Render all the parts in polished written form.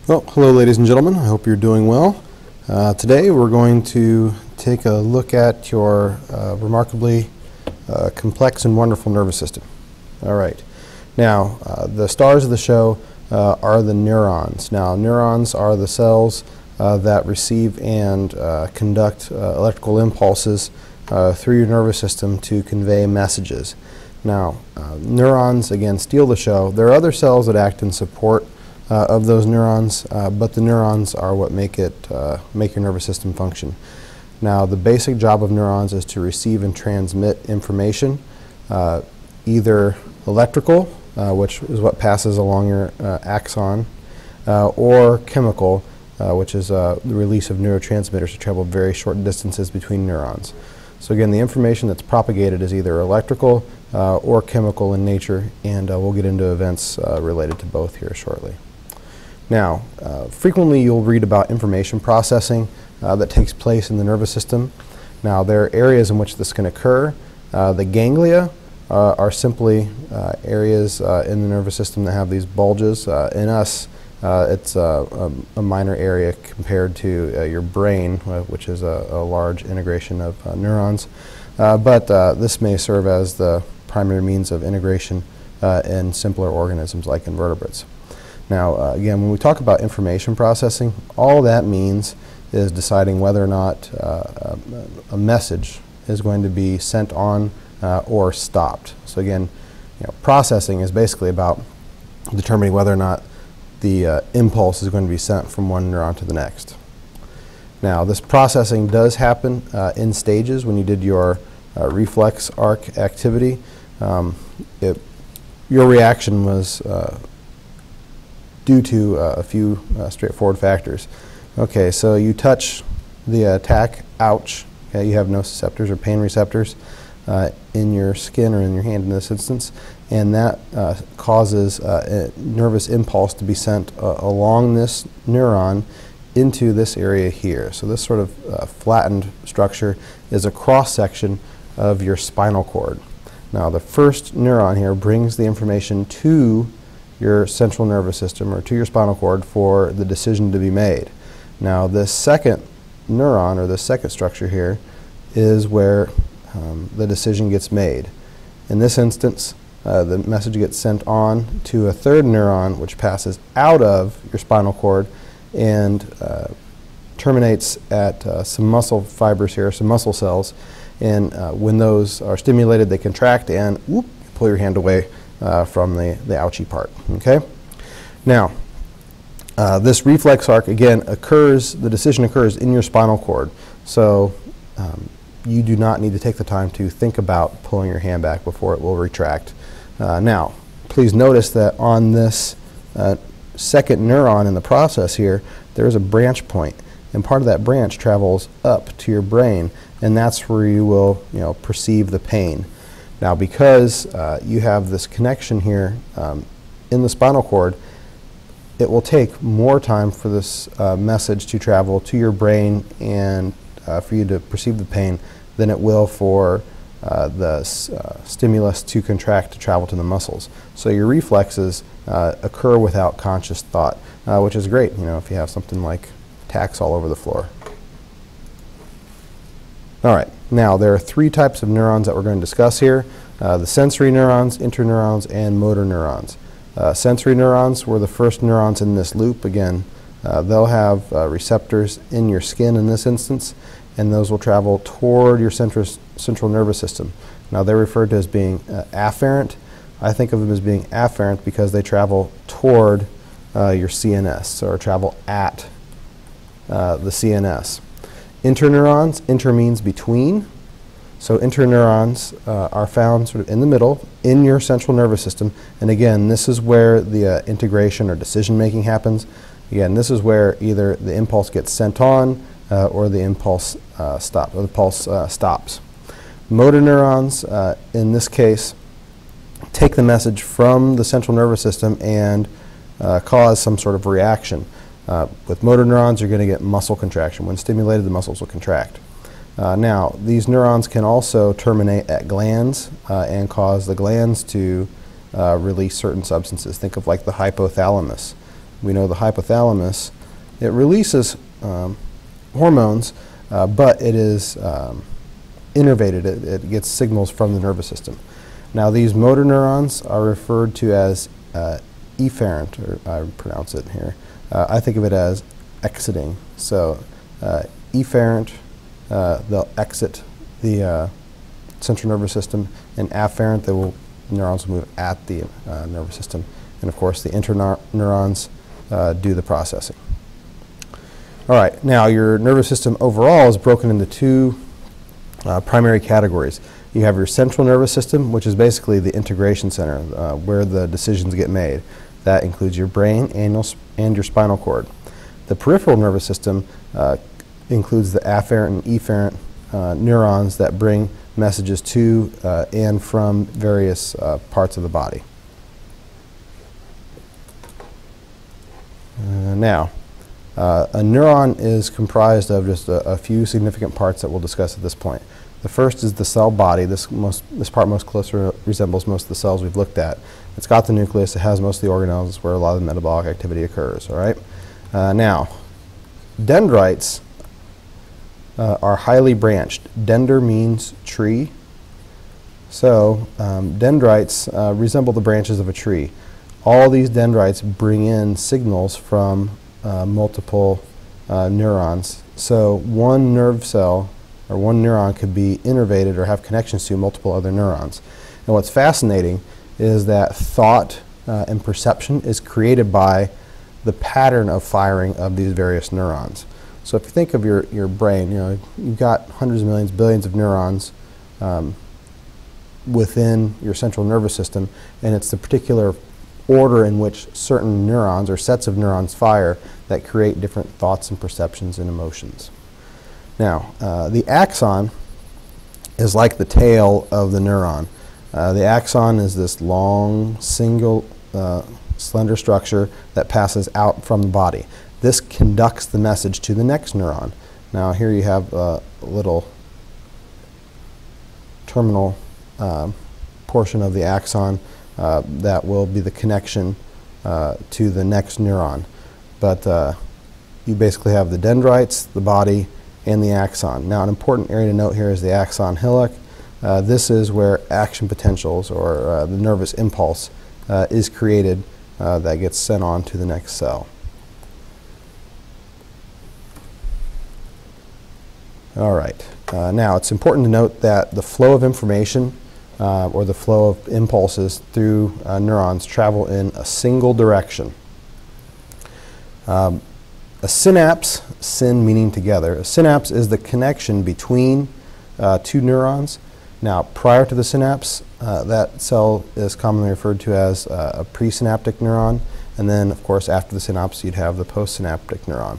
Well, hello ladies and gentlemen, I hope you're doing well. Today we're going to take a look at your remarkably complex and wonderful nervous system. All right. Now, the stars of the show are the neurons. Now, neurons are the cells that receive and conduct electrical impulses through your nervous system to convey messages. Now, neurons, again, steal the show. There are other cells that act in support of those neurons, but the neurons are what make your nervous system function. Now, the basic job of neurons is to receive and transmit information, either electrical, which is what passes along your axon, or chemical, which is the release of neurotransmitters to travel very short distances between neurons. So again, the information that's propagated is either electrical or chemical in nature, and we'll get into events related to both here shortly. Now, frequently you'll read about information processing that takes place in the nervous system. Now, there are areas in which this can occur. The ganglia are simply areas in the nervous system that have these bulges. In us, it's a minor area compared to your brain, which is a large integration of neurons. But this may serve as the primary means of integration in simpler organisms like invertebrates. Now, again, when we talk about information processing, all that means is deciding whether or not a message is going to be sent on or stopped. So again, processing is basically about determining whether or not the impulse is going to be sent from one neuron to the next. Now, this processing does happen in stages. When you did your reflex arc activity, your reaction was due to a few straightforward factors. Okay, so you touch the attack, ouch. Okay, you have nociceptors or pain receptors in your skin or in your hand in this instance, and that causes a nervous impulse to be sent along this neuron into this area here. So this sort of flattened structure is a cross-section of your spinal cord. Now, the first neuron here brings the information to your central nervous system or to your spinal cord for the decision to be made. Now, this second neuron, or the second structure here, is where the decision gets made. In this instance, the message gets sent on to a third neuron, which passes out of your spinal cord and terminates at some muscle fibers here, some muscle cells. And when those are stimulated, they contract and whoop, pull your hand away from the ouchie part. Okay? Now, this reflex arc, again, the decision occurs in your spinal cord. So you do not need to take the time to think about pulling your hand back before it will retract. Now, please notice that on this second neuron in the process here, there is a branch point, and part of that branch travels up to your brain, and that's where you will perceive the pain. Now, because you have this connection here in the spinal cord, it will take more time for this message to travel to your brain and for you to perceive the pain than it will for the stimulus to contract to travel to the muscles. So your reflexes occur without conscious thought, which is great, if you have something like tacks all over the floor. All right, now there are three types of neurons that we're going to discuss here. The sensory neurons, interneurons, and motor neurons. Sensory neurons were the first neurons in this loop. Again, they'll have receptors in your skin in this instance, and those will travel toward your central nervous system. Now, they're referred to as being afferent. I think of them as being afferent because they travel toward your CNS, or travel at the CNS. Interneurons, inter means between. So interneurons are found sort of in the middle, in your central nervous system. And again, this is where the integration or decision making happens. Again, this is where either the impulse gets sent on or the impulse stops. Motor neurons, in this case, take the message from the central nervous system and cause some sort of reaction. With motor neurons, you're going to get muscle contraction. When stimulated, the muscles will contract. Now, these neurons can also terminate at glands and cause the glands to release certain substances. Think of like the hypothalamus. we know the hypothalamus, it releases hormones, but it is innervated. It gets signals from the nervous system. Now these motor neurons are referred to as efferent, or I pronounce it here. I think of it as exiting. So efferent, they'll exit the central nervous system, and afferent, neurons will move at the nervous system. And of course the interneurons do the processing. All right, now your nervous system overall is broken into two primary categories. You have your central nervous system, which is basically the integration center, where the decisions get made. That includes your brain and your spinal cord. The peripheral nervous system includes the afferent and efferent neurons that bring messages to and from various parts of the body. Now, a neuron is comprised of just a few significant parts that we'll discuss at this point. The first is the cell body. This part most closely resembles most of the cells we've looked at. It's got the nucleus. It has most of the organelles where a lot of the metabolic activity occurs. All right. Now, dendrites are highly branched. Dender means tree. So dendrites resemble the branches of a tree. All these dendrites bring in signals from multiple neurons. So one nerve cell or one neuron could be innervated or have connections to multiple other neurons. And what's fascinating is that thought and perception is created by the pattern of firing of these various neurons. So if you think of your brain, you've got hundreds of millions, billions of neurons within your central nervous system, and it's the particular order in which certain neurons or sets of neurons fire that create different thoughts and perceptions and emotions. Now, the axon is like the tail of the neuron. The axon is this long, single, slender structure that passes out from the body. This conducts the message to the next neuron. Now, here you have a little terminal portion of the axon that will be the connection to the next neuron. But you basically have the dendrites, the body, and the axon. Now, an important area to note here is the axon hillock. This is where action potentials, or the nervous impulse, is created that gets sent on to the next cell. All right. Now, it's important to note that the flow of information or the flow of impulses through neurons travel in a single direction. A synapse, syn meaning together, a synapse is the connection between two neurons. Now, prior to the synapse, that cell is commonly referred to as a presynaptic neuron, and then, of course, after the synapse, you'd have the postsynaptic neuron.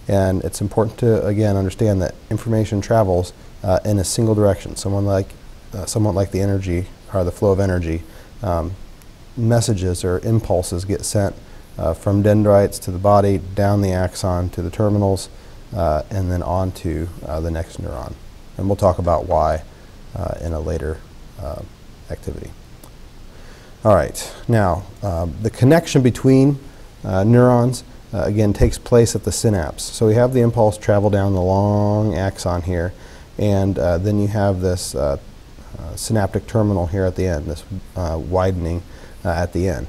And it's important to, again, understand that information travels in a single direction, somewhat like the energy, or the flow of energy. Messages or impulses get sent from dendrites to the body, down the axon to the terminals, and then on to the next neuron. And we'll talk about why in a later activity. All right, now the connection between neurons again takes place at the synapse. So we have the impulse travel down the long axon here, and then you have this synaptic terminal here at the end, this widening at the end.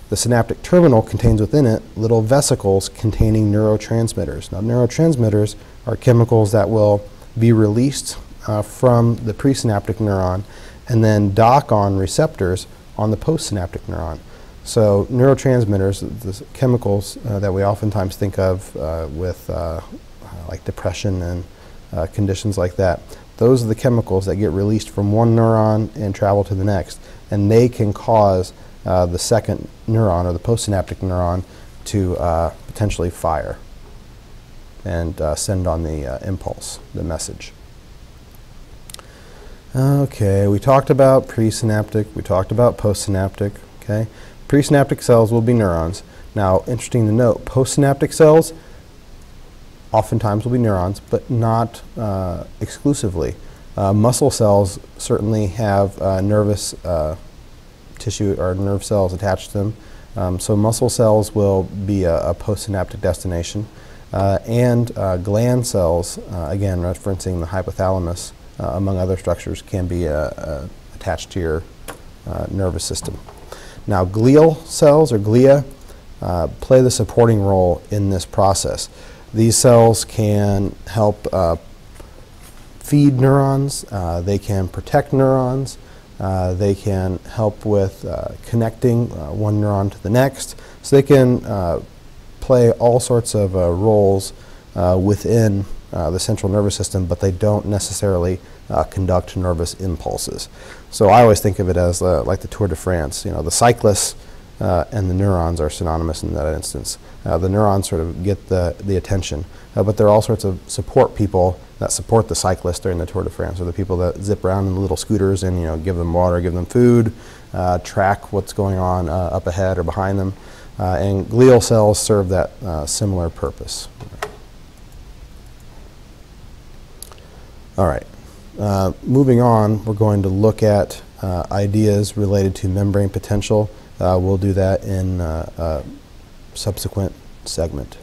The synaptic terminal contains within it little vesicles containing neurotransmitters. Now, neurotransmitters are chemicals that will be released from the presynaptic neuron and then dock on receptors on the postsynaptic neuron. So neurotransmitters, the chemicals that we oftentimes think of with like depression and conditions like that, those are the chemicals that get released from one neuron and travel to the next, and they can cause the second neuron, or the postsynaptic neuron, to potentially fire and send on the impulse, the message. Okay, we talked about presynaptic, we talked about postsynaptic, okay? Presynaptic cells will be neurons. Now, interesting to note, postsynaptic cells oftentimes will be neurons, but not exclusively. Muscle cells certainly have nervous tissue or nerve cells attached to them, So muscle cells will be a postsynaptic destination, and gland cells, again referencing the hypothalamus, among other structures, can be attached to your nervous system. Now, glial cells, or glia, play the supporting role in this process. These cells can help feed neurons, they can protect neurons, they can help with connecting one neuron to the next. So they can play all sorts of roles within the central nervous system, but they don't necessarily conduct nervous impulses. So I always think of it as like the Tour de France. You know, the cyclists and the neurons are synonymous in that instance. The neurons sort of get the attention, but there are all sorts of support people that support the cyclists during the Tour de France, or the people that zip around in the little scooters and, you know, give them water, give them food, track what's going on up ahead or behind them. And glial cells serve that similar purpose. All right. Moving on, we're going to look at ideas related to membrane potential. We'll do that in a subsequent segment.